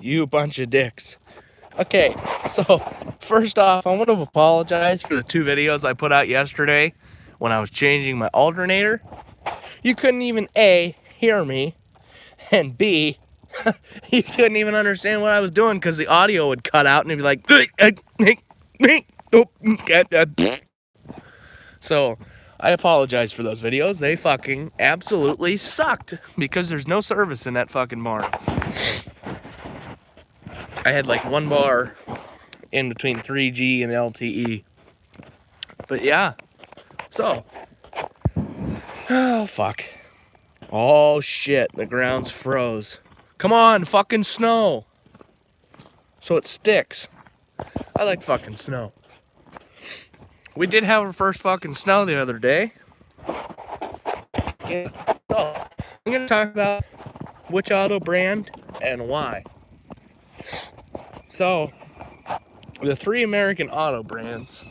You bunch of dicks. Okay, so first off, I want to apologize for the 2 videos I put out yesterday when I was changing my alternator. You couldn't even A, hear me, and B, you couldn't even understand what I was doing because the audio would cut out and it'd be like, so I apologize for those videos. They fucking absolutely sucked because there's no service in that fucking barn. I had like 1 bar in between 3G and LTE. But yeah, so, oh fuck. Oh shit, the ground's froze. Come on, fucking snow. So it sticks. I like fucking snow. We did have our first fucking snow the other day. Yeah. So, I'm gonna talk about which auto brand and why. So, the 3 American auto brands,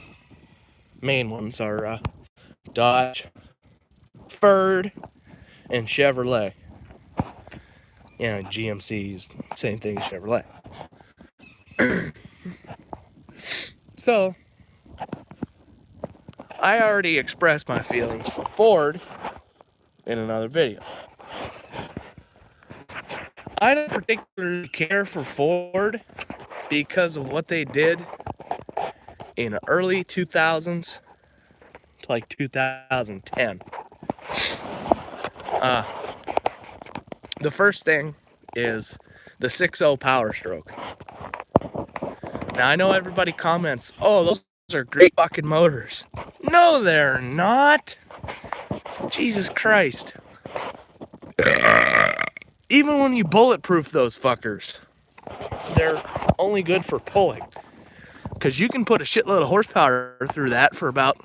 main ones are Dodge, Ford, and Chevrolet. Yeah, GMC's same thing as Chevrolet. So, I already expressed my feelings for Ford in another video. I don't particularly care for Ford because of what they did in the early 2000s to like 2010. The first thing is the 6.0 Power Stroke. Now I know everybody comments, oh, those are great fucking motors. No, they're not. Jesus Christ. Even when you bulletproof those fuckers, they're only good for pulling. Because you can put a shitload of horsepower through that for about,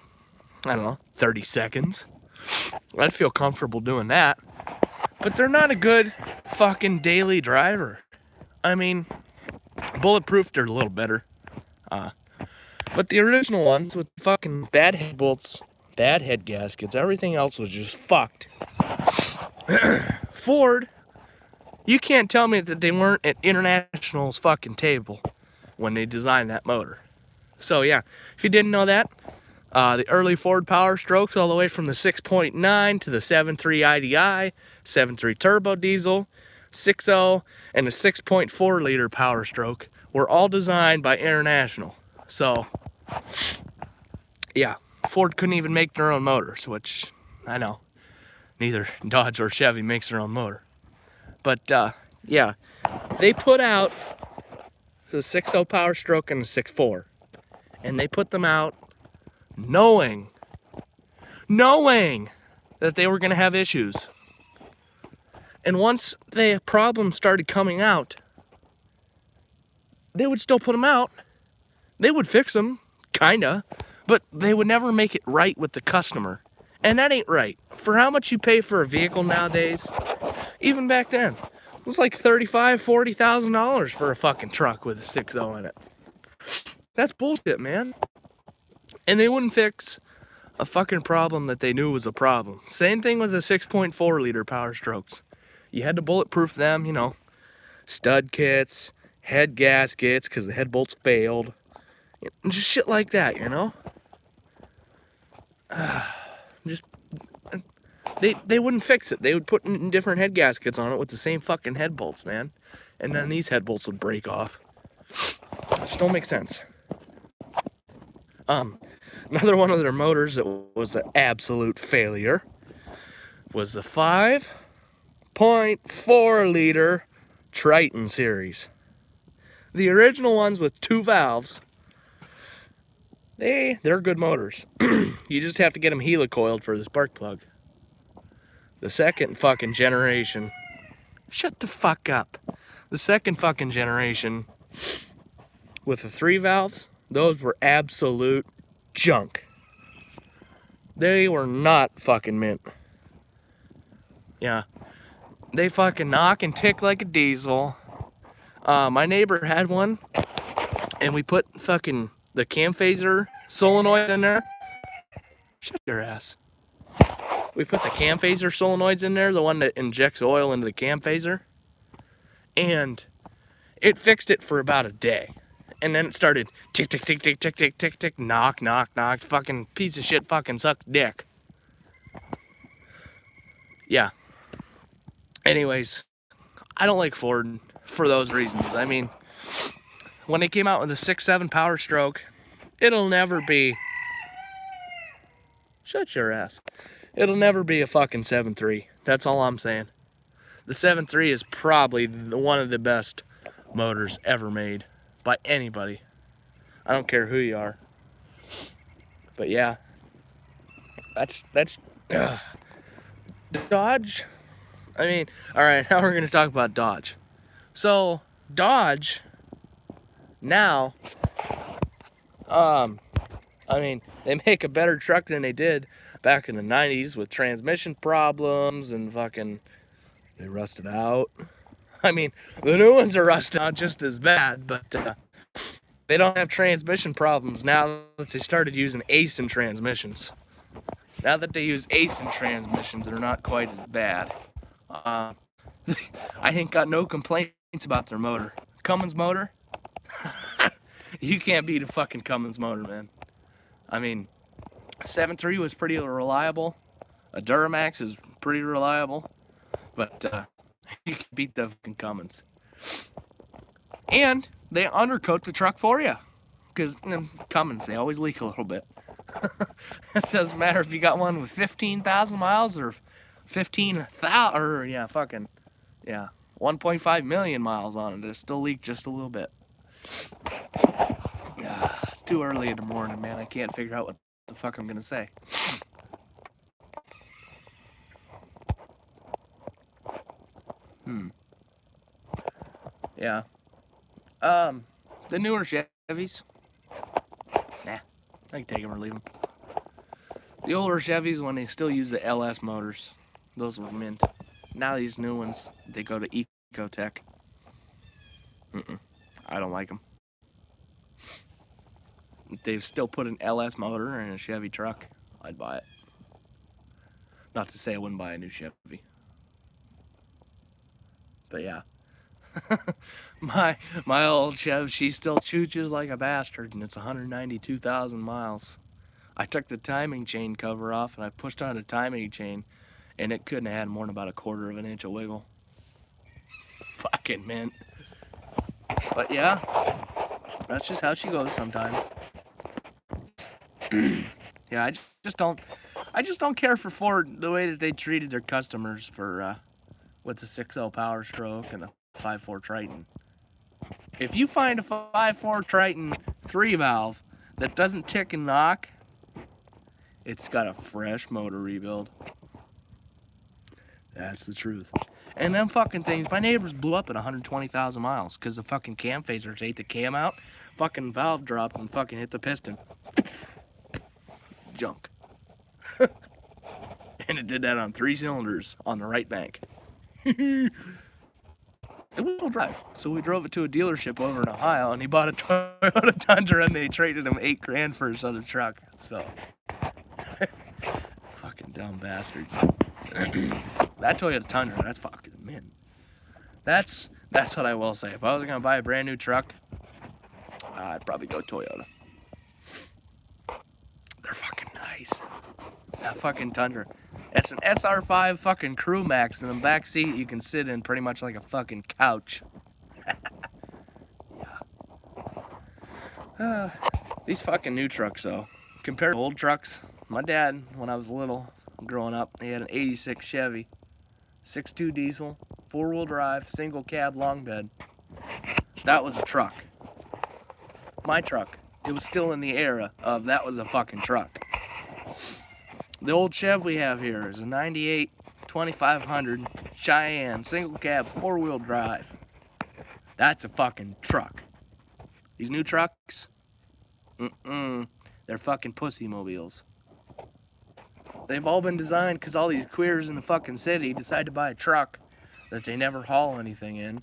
I don't know, 30 seconds. I'd feel comfortable doing that. But they're not a good fucking daily driver. I mean, bulletproofed are a little better. But the original ones with fucking bad head bolts, bad head gaskets, everything else was just fucked. Ford, you can't tell me that they weren't at International's fucking table when they designed that motor. So yeah, if you didn't know that, the early Ford Power Strokes, all the way from the 6.9 to the 7.3 IDI, 7.3 turbo diesel, 6.0, and the 6.4 liter Power Stroke were all designed by International. So yeah, Ford couldn't even make their own motors, which I know neither Dodge or Chevy makes their own motor. But yeah, they put out the 6.0 Power Stroke and the 6.4, and they put them out knowing that they were going to have issues. And once the problems started coming out, they would still put them out. They would fix them, kinda, but they would never make it right with the customer. And that ain't right. For how much you pay for a vehicle nowadays, even back then, it was like $35,000, $40,000 for a fucking truck with a 6.0 in it. That's bullshit, man. And they wouldn't fix a fucking problem that they knew was a problem. Same thing with the 6.4 liter Power Strokes. You had to bulletproof them, you know, stud kits, head gaskets, because the head bolts failed. Just shit like that, you know? They wouldn't fix it. They would put different head gaskets on it with the same fucking head bolts, man. And then these head bolts would break off. It just don't make sense. Another one of their motors that was an absolute failure was the 5.4 liter Triton series. The original ones with 2 valves, they're good motors. You just have to get them helicoiled for the spark plug. The second fucking generation, shut the fuck up. The second fucking generation with the 3 valves, those were absolute junk. They were not fucking mint. Yeah, they fucking knock and tick like a diesel. My neighbor had one, and we put fucking the cam phaser solenoid in there. Shut your ass. We put the cam phaser solenoids in there, the one that injects oil into the cam phaser, and It fixed it for about a day. And then it started tick, tick, tick, tick, tick, tick, tick, tick, knock, knock, knock, fucking piece of shit fucking sucks dick. Yeah. Anyways, I don't like Ford for those reasons. I mean, when they came out with the 6.7 Power Stroke, it'll never be... Shut your ass. It'll never be a fucking 7.3. That's all I'm saying. The 7.3 is probably one of the best motors ever made by anybody. I don't care who you are. But yeah, that's Dodge. I mean, all right, now we're gonna talk about Dodge. So Dodge now, I mean, they make a better truck than they did back in the 90s with transmission problems and fucking, they rusted out. I mean, the new ones are rusted out just as bad, but they don't have transmission problems now that they started using Aisin transmissions. Now that they use Aisin transmissions, they're not quite as bad. I ain't got no complaints about their motor. Cummins motor, you can't beat a fucking Cummins motor, man. I mean, 7.3 was pretty reliable. A Duramax is pretty reliable, but you can beat the fucking Cummins. And they undercoat the truck for you, because Cummins, they always leak a little bit. It doesn't matter if you got one with 15,000 miles or 15,000, or yeah, 1.5 million miles on it. It still leak just a little bit. It's too early in the morning, man. I can't figure out what the fuck I'm gonna say. Yeah. The newer Chevys, nah, I can take them or leave them. The older Chevys, when they still use the LS motors, those were mint. Now these new ones, they go to Ecotec. I don't like them. If they still put an LS motor in a Chevy truck, I'd buy it. Not to say I wouldn't buy a new Chevy. But yeah. my old Chev, she still chooches like a bastard, and it's 192,000 miles. I took the timing chain cover off and I pushed on the timing chain, and it couldn't have had more than about 1/4 of an inch of wiggle. Fucking mint. But yeah, that's just how she goes sometimes. Yeah, I just don't care for Ford the way that they treated their customers for with the 6.0 Power Stroke and the 5.4 Triton. If you find a 5.4 Triton 3-valve that doesn't tick and knock, it's got a fresh motor rebuild. That's the truth. And them fucking things, my neighbors blew up at 120,000 miles because the fucking cam phasers ate the cam out, fucking valve dropped and fucking hit the piston. Junk. And it did that on 3 cylinders on the right bank. It was all drive. So we drove it to a dealership over in Ohio, and he bought a Toyota Tundra, and they traded him $8 grand for his other truck. So, fucking dumb bastards. That Toyota Tundra, that's fucking mint. That's what I will say. If I was gonna buy a brand new truck, I'd probably go Toyota. They're fucking nice. That fucking Tundra. It's an SR5 fucking Crew Max, and the back seat you can sit in pretty much like a fucking couch. Yeah. These fucking new trucks, though, compared to old trucks, my dad, when I was little, growing up, he had an 86 Chevy, 6.2 diesel, 4-wheel drive, single cab, long bed. That was a truck. My truck. It was still in the era of that was a fucking truck. The old Chev we have here is a 98 2500 Cheyenne, single cab, 4-wheel drive. That's a fucking truck. These new trucks, they're fucking pussy mobiles. They've all been designed because all these queers in the fucking city decide to buy a truck that they never haul anything in.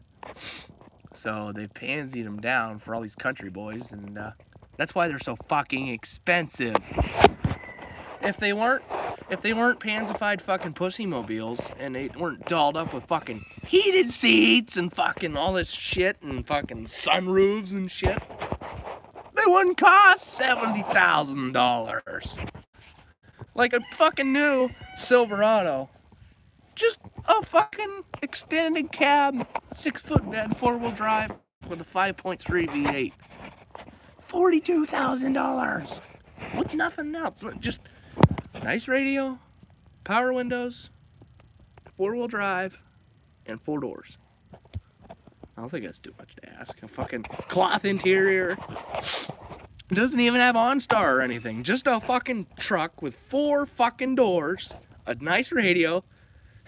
So they've pansied them down for all these country boys, and that's why they're so fucking expensive. If they weren't if they weren't pansified fucking pussy mobiles and they weren't dolled up with fucking heated seats and fucking all this shit and fucking sunroofs and shit, they wouldn't cost $70,000. Like a fucking new Silverado. Just a fucking extended cab, 6-foot bed, 4-wheel drive with a 5.3 V8. $42,000 with nothing else. Just nice radio, power windows, 4-wheel drive, and 4 doors. I don't think that's too much to ask. A fucking cloth interior. It doesn't even have OnStar or anything. Just a fucking truck with 4 fucking doors, a nice radio,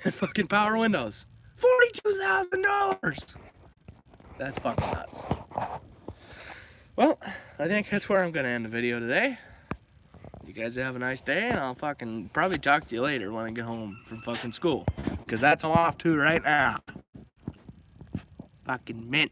and fucking power windows. $42,000. That's fucking nuts. Well, I think that's where I'm gonna end the video today. You guys have a nice day, and I'll fucking probably talk to you later when I get home from fucking school. Because that's all I'm off to right now. Fucking mint.